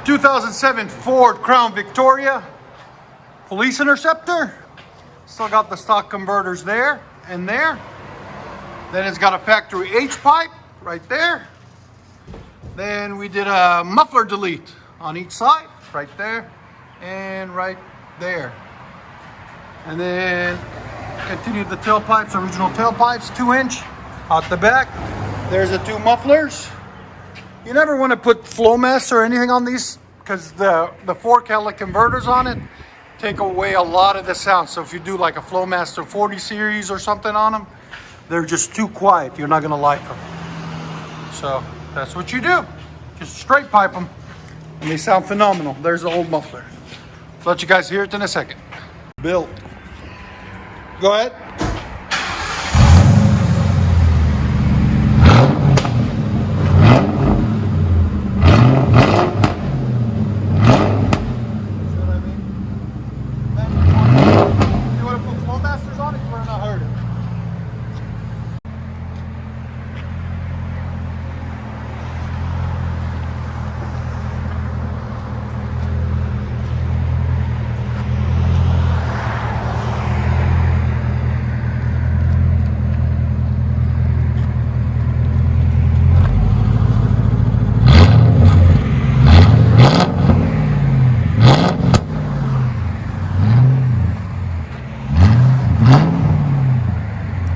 2007 Ford Crown Victoria Police Interceptor. Still got the stock converters there and there. Then it's got a factory H pipe right there. Then we did a muffler delete on each side, right there and right there. And then continued the tailpipes, original tailpipes, 2-inch out the back. There's the two mufflers. You never want to put Flowmaster or anything on these because the 4 catalytic converters on it take away a lot of the sound. So if you do like a Flowmaster 40 series or something on them, they're just too quiet. You're not going to like them. So that's what you do. Just straight pipe them and they sound phenomenal. There's the old muffler. I'll let you guys hear it in a second. Built. Go ahead.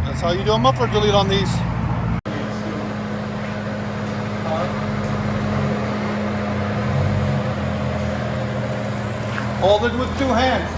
That's how you do a muffler delete on these. Hold it with 2 hands.